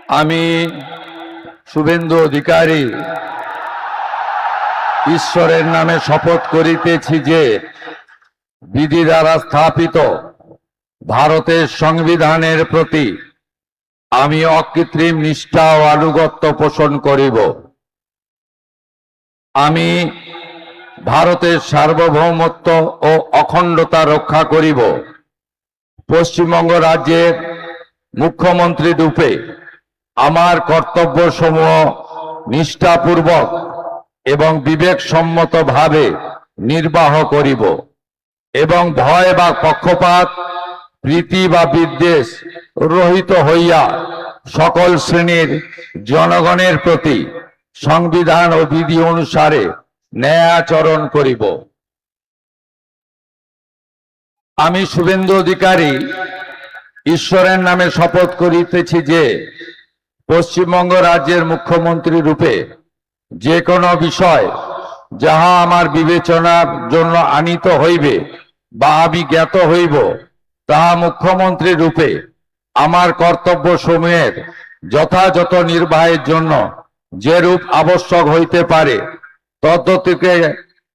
আমি শুভেন্দু অধিকারী ঈশ্বরের নামে শপথ করিতেছি যে বিধি দ্বারা স্থাপিত ভারতের সংবিধানের প্রতি আমি অকৃত্রিম নিষ্ঠা ও আনুগত্য পোষণ করিব। আমি ভারতের সার্বভৌমত্ব ও অখণ্ডতা রক্ষা করিব। পশ্চিমবঙ্গ রাজ্যের মুখ্যমন্ত্রী রূপে আমার কর্তব্যসমূহ নিষ্ঠাপূর্বক এবং বিবেকসম্মতভাবে নির্বাহ করিব এবং ভয় বা পক্ষপাত, প্রীতি বা বিদ্বেষ রহিত হইয়া সকল শ্রেণীর জনগণের প্রতি সংবিধান ও বিধি অনুসারে ন্যায় আচরণ করিব। আমি শুভেন্দু অধিকারী ঈশ্বরের নামে শপথ করিতেছি যে পশ্চিমবঙ্গ রাজ্যের মুখ্যমন্ত্রী রূপে যে কোনো বিষয় যাহা আমার বিবেচনার জন্য আনিত হইবে বা আমি জ্ঞাত হইব, তাহা মুখ্যমন্ত্রী রূপে আমার কর্তব্য সমূহের যথাযথ নির্বাহের জন্য যেরূপ আবশ্যক হইতে পারে তদ্গতিকে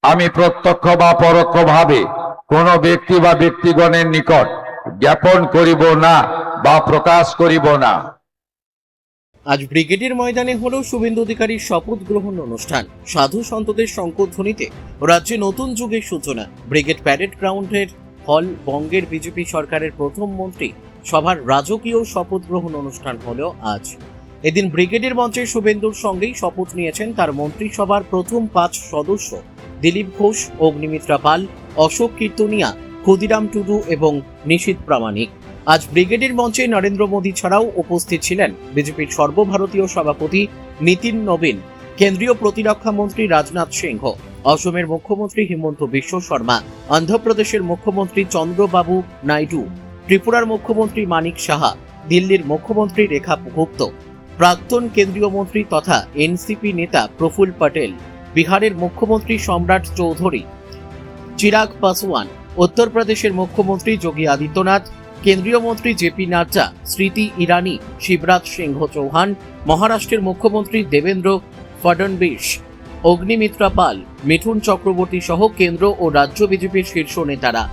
আমি প্রত্যক্ষ বা পরোক্ষভাবে কোনো ব্যক্তি বা ব্যক্তিগণের নিকট জ্ঞাপন করিব না বা প্রকাশ করিব না। আজ ব্রিগেডের ময়দানে হলো শুভেন্দু অধিকারীর শপথ গ্রহণ অনুষ্ঠান। সাধু সন্তদের শঙ্খধ্বনিতে রাজ্যে নতুন যুগের সূচনা। ব্রিগেড প্যারেড গ্রাউন্ডের হল বঙ্গের বিজেপি সরকারের প্রথম মন্ত্রী সভার রাজকীয় শপথ গ্রহণ অনুষ্ঠান হলো আজ। এদিন ব্রিগেডের মঞ্চে শুভেন্দুর সঙ্গেই শপথ নিয়েছেন তার মন্ত্রিসভার প্রথম 5 সদস্য দিলীপ ঘোষ, অগ্নিমিত্রা পাল, অশোক কীর্তনিয়া, ক্ষুদিরাম টুডু এবং নিশীথ প্রামাণিক। আজ ব্রিগেডের মঞ্চে নরেন্দ্র মোদী ছাড়াও উপস্থিত ছিলেন বিজেপির সর্বভারতীয় সভাপতি নীতিন নবীন, কেন্দ্রীয় প্রতিরক্ষা মন্ত্রী রাজনাথ সিংহ, অসমের মুখ্যমন্ত্রী হিমন্ত বিশ্ব শর্মা, অন্ধ্রপ্রদেশের মুখ্যমন্ত্রী চন্দ্রবাবু নাইডু, ত্রিপুরার মুখ্যমন্ত্রী মানিক সাহা, দিল্লির মুখ্যমন্ত্রী রেখা গুপ্ত, প্রাক্তন কেন্দ্রীয় মন্ত্রী তথা এনসিপি নেতা প্রফুল্ল পটেল, বিহারের মুখ্যমন্ত্রী সম্রাট চৌধুরী, চিরাগ পাসওয়ান, উত্তরপ্রদেশের মুখ্যমন্ত্রী যোগী আদিত্যনাথ, কেন্দ্রীয় মন্ত্রী জেপি নাড্ডা, স্মৃতি ইরানি, শিবরাজ সিংহ চৌহান, মহারাষ্ট্রের মুখ্যমন্ত্রী দেবেন্দ্র ফডনবিস, অগ্নিমিত্রা পাল, মিঠুন চক্রবর্তী সহ কেন্দ্র ও রাজ্য বিজেপির শীর্ষ নেতারা।